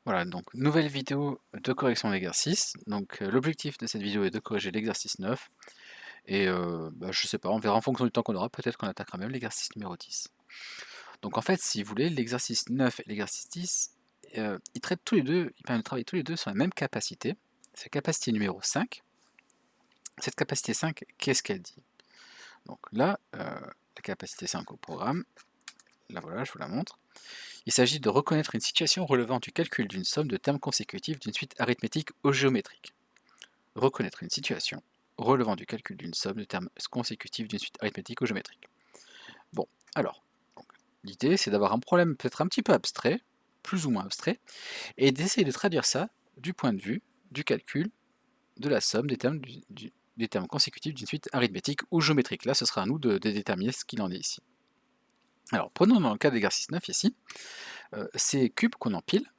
Voilà, donc nouvelle vidéo de correction d'exercice. Donc l'objectif de cette vidéo est de corriger l'exercice 9. Et je sais pas, on verra en fonction du temps qu'on aura, peut-être qu'on attaquera même l'exercice numéro 10. Donc en fait, si vous voulez, l'exercice 9 et l'exercice 10, ils traitent tous les deux, ils permettent de travailler tous les deux sur la même capacité. C'est la capacité numéro 5. Cette capacité 5, qu'est-ce qu'elle dit? Donc là, la capacité 5 au programme, là voilà, je vous la montre. Il s'agit de reconnaître une situation relevant du calcul d'une somme de termes consécutifs d'une suite arithmétique ou géométrique. Reconnaître une situation relevant du calcul d'une somme de termes consécutifs d'une suite arithmétique ou géométrique. Bon, alors, l'idée c'est d'avoir un problème peut-être un petit peu abstrait, plus ou moins abstrait, et d'essayer de traduire ça du point de vue du calcul de la somme des termes consécutifs d'une suite arithmétique ou géométrique. Là, ce sera à nous de déterminer ce qu'il en est ici. Alors, prenons dans le cas de l'exercice 9 ici, ces cubes qu'on empile,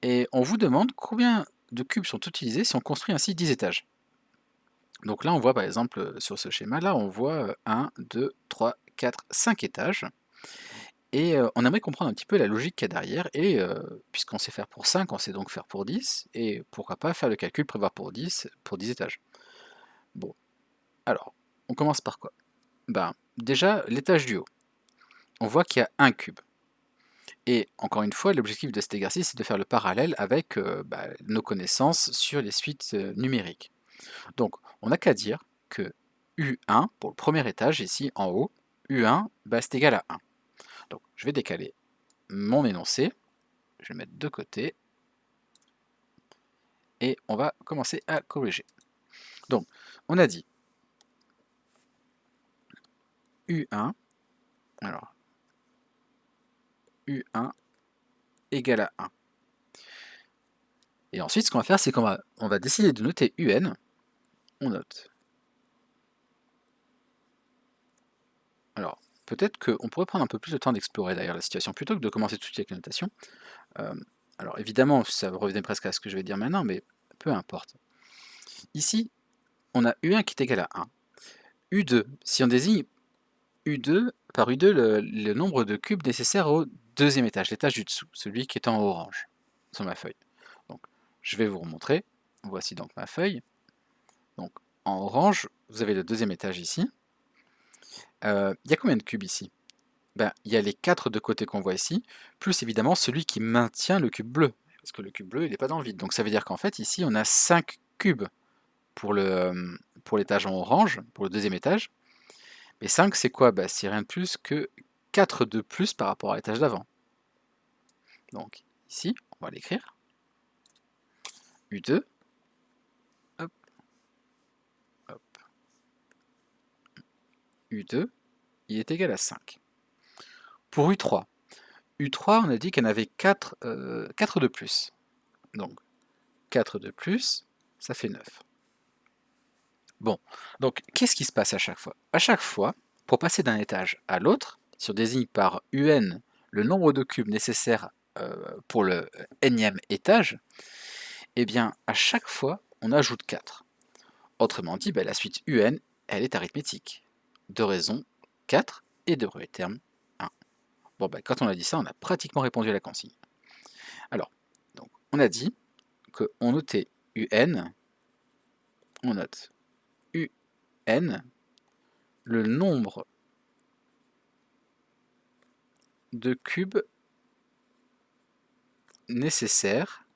et on vous demande combien de cubes sont utilisés si on construit ainsi 10 étages. Donc là, on voit par exemple sur ce schéma-là, on voit 1, 2, 3, 4, 5 étages. Et on aimerait comprendre un petit peu la logique qu'il y a derrière. Et puisqu'on sait faire pour 5, on sait donc faire pour 10. Et pourquoi pas faire le calcul, prévoir pour 10 étages. Bon, alors, on commence par quoi? Ben, déjà, l'étage du haut. On voit qu'il y a un cube. Et encore une fois, l'objectif de cet exercice, c'est de faire le parallèle avec nos connaissances sur les suites numériques. Donc, on n'a qu'à dire que U1, pour le premier étage, ici en haut, U1, c'est égal à 1. Donc, je vais décaler mon énoncé, je vais le mettre de côté, et on va commencer à corriger. Donc, on a dit U1, alors, U1 égale à 1. Et ensuite, ce qu'on va faire, c'est qu'on va décider de noter UN. On note. Alors, peut-être qu'on pourrait prendre un peu plus de temps d'explorer d'ailleurs la situation, plutôt que de commencer tout de suite avec la notation. Alors évidemment, ça revenait presque à ce que je vais dire maintenant, mais peu importe. Ici, on a U1 qui est égal à 1. U2, si on désigne U2, par U2 le nombre de cubes nécessaires au deuxième étage, l'étage du dessous, celui qui est en orange sur ma feuille. Donc, je vais vous remontrer. Voici donc ma feuille. Donc, en orange, vous avez le deuxième étage ici. Il y a combien de cubes ici? Il y a les 4 de côté qu'on voit ici, plus évidemment celui qui maintient le cube bleu, parce que le cube bleu, il n'est pas dans le vide. Donc ça veut dire qu'en fait, ici, on a 5 cubes pour l'étage en orange, pour le deuxième étage. Mais 5, c'est quoi? C'est rien de plus que 4 de plus par rapport à l'étage d'avant. Donc ici, on va l'écrire. U2, hop, hop. U2, il est égal à 5. Pour U3, U3, on a dit qu'il y en avait 4 de plus. Donc 4 de plus, ça fait 9. Bon, donc qu'est-ce qui se passe à chaque fois? À chaque fois, pour passer d'un étage à l'autre, si on désigne par UN le nombre de cubes nécessaires pour le nème étage, eh bien à chaque fois, on ajoute 4. Autrement dit, la suite UN, elle est arithmétique. De raison 4 et de premier terme 1. Bon, quand on a dit ça, on a pratiquement répondu à la consigne. Alors, donc, on a dit qu'on notait UN, on note UN, le nombre de cubes nécessaires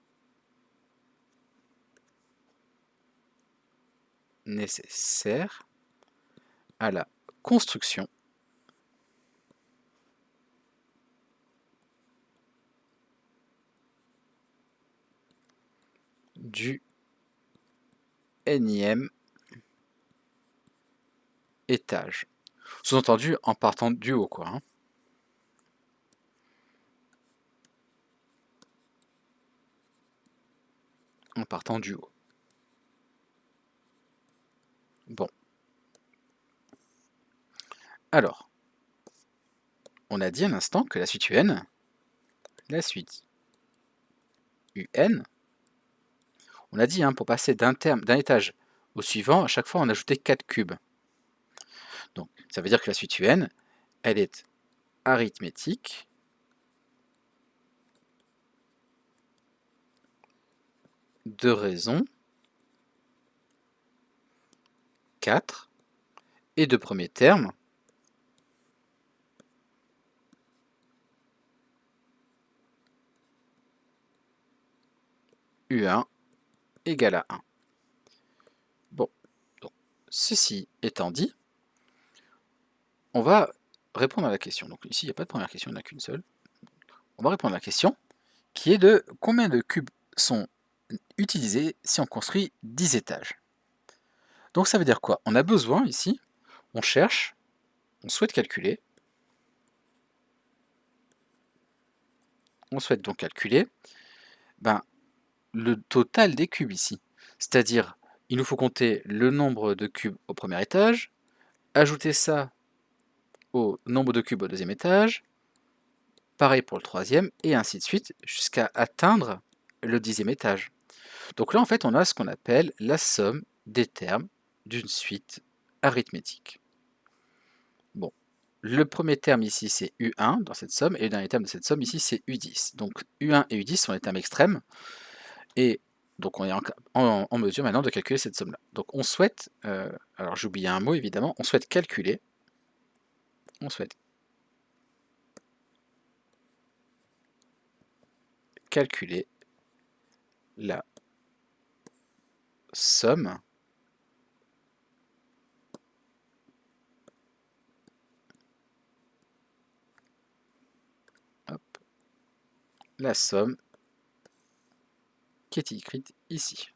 à la construction du nème étage. Sous-entendu en partant du haut, quoi. Hein. En partant du haut. Bon. Alors, on a dit à l'instant que la suite UN, on a dit, pour passer d'un étage au suivant, à chaque fois on ajoutait 4 cubes. Donc, ça veut dire que la suite UN, elle est arithmétique de raison, 4, et de premier terme, U1 égale à 1. Bon, donc, ceci étant dit, on va répondre à la question. Donc ici, il n'y a pas de première question, il n'y en a qu'une seule. On va répondre à la question qui est de combien de cubes sont utilisés si on construit 10 étages. Donc ça veut dire quoi? On a besoin ici, on cherche, on souhaite calculer. On souhaite donc calculer le total des cubes ici. C'est-à-dire, il nous faut compter le nombre de cubes au premier étage, ajouter ça au nombre de cubes au deuxième étage, pareil pour le troisième, et ainsi de suite, jusqu'à atteindre le 10e étage. Donc là, en fait, on a ce qu'on appelle la somme des termes d'une suite arithmétique. Bon, le premier terme ici, c'est U1 dans cette somme, et le dernier terme de cette somme ici, c'est U10. Donc U1 et U10 sont les termes extrêmes, et donc on est en mesure maintenant de calculer cette somme-là. Donc on souhaite, alors j'ai oublié un mot évidemment, on souhaite calculer la somme qui est écrite ici.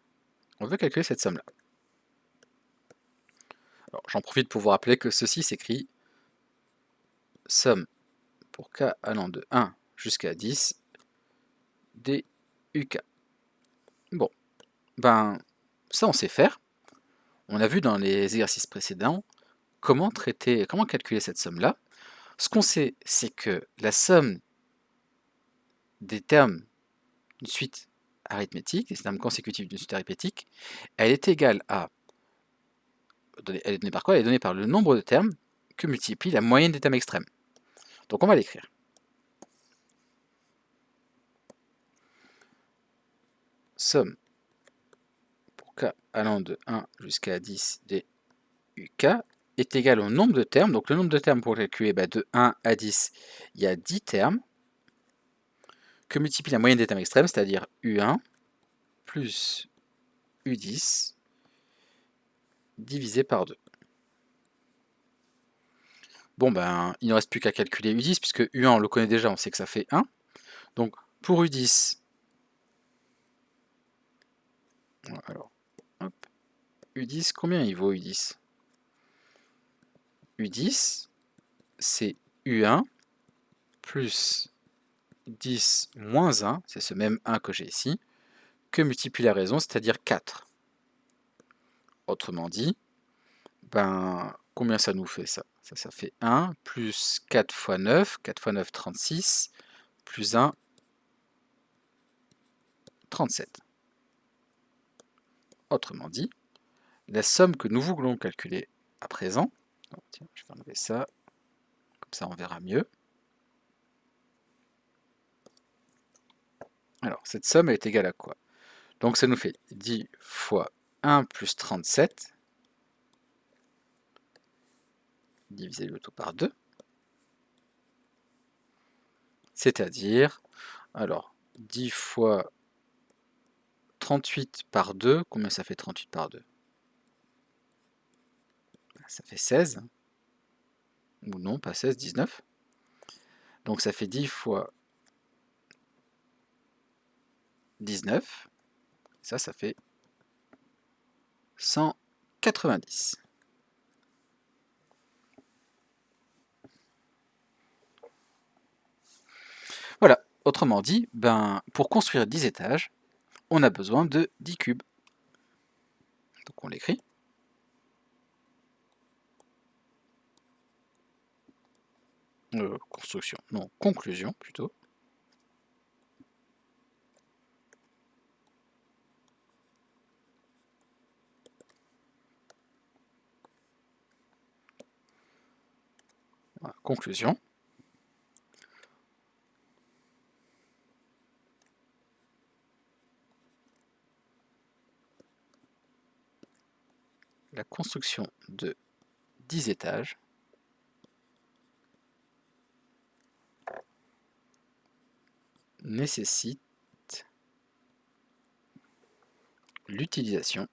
On veut calculer cette somme-là. Alors j'en profite pour vous rappeler que ceci s'écrit somme pour k allant de 1 jusqu'à 10 duk. Bon, ça on sait faire. On a vu dans les exercices précédents comment calculer cette somme-là. Ce qu'on sait, c'est que la somme des termes d'une suite arithmétique, des termes consécutifs d'une suite arithmétique, elle est égale à, elle est donnée par quoi? Elle est donnée par le nombre de termes que multiplie la moyenne des termes extrêmes. Donc on va l'écrire. Somme pour k allant de 1 jusqu'à 10 duk est égale au nombre de termes. Donc le nombre de termes pour calculer, de 1 à 10, il y a 10 termes, que multiplie la moyenne des termes extrêmes, c'est-à-dire U1 plus U10 divisé par 2. Bon, il ne reste plus qu'à calculer U10, puisque U1, on le connaît déjà, on sait que ça fait 1. Donc, pour U10, alors, hop, U10, combien il vaut U10? U10, c'est U1 plus 10 moins 1, c'est ce même 1 que j'ai ici, que multiplie la raison, c'est-à-dire 4. Autrement dit, combien ça nous fait ça? Ça fait 1 plus 4 fois 9, 4 fois 9, 36, plus 1, 37. Autrement dit, la somme que nous voulons calculer à présent, tiens, je vais enlever ça, comme ça on verra mieux. Alors, cette somme est égale à quoi? Donc ça nous fait 10 fois 1 plus 37, divisé le tout par 2, c'est-à-dire, alors, 10 fois 38 par 2, combien ça fait 38 par 2? Ça fait 16, ou non, pas 16, 19. Donc ça fait 10 fois 19, ça fait 190. Voilà, autrement dit, pour construire 10 étages, on a besoin de 10 cubes. Donc on l'écrit. Construction, non, conclusion plutôt. Voilà, conclusion. la construction de 10 étages nécessite l'utilisation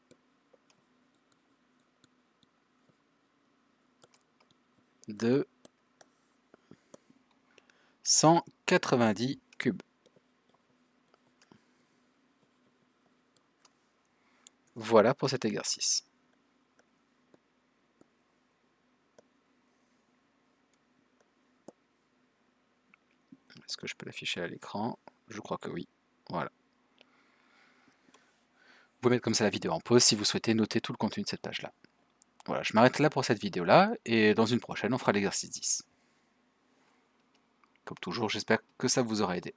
de 190 cubes. Voilà pour cet exercice. Est-ce que je peux l'afficher à l'écran? Je crois que oui. Voilà. Vous pouvez mettre comme ça la vidéo en pause si vous souhaitez noter tout le contenu de cette page-là. Voilà, je m'arrête là pour cette vidéo-là, et dans une prochaine, on fera l'exercice 10. Comme toujours, j'espère que ça vous aura aidé.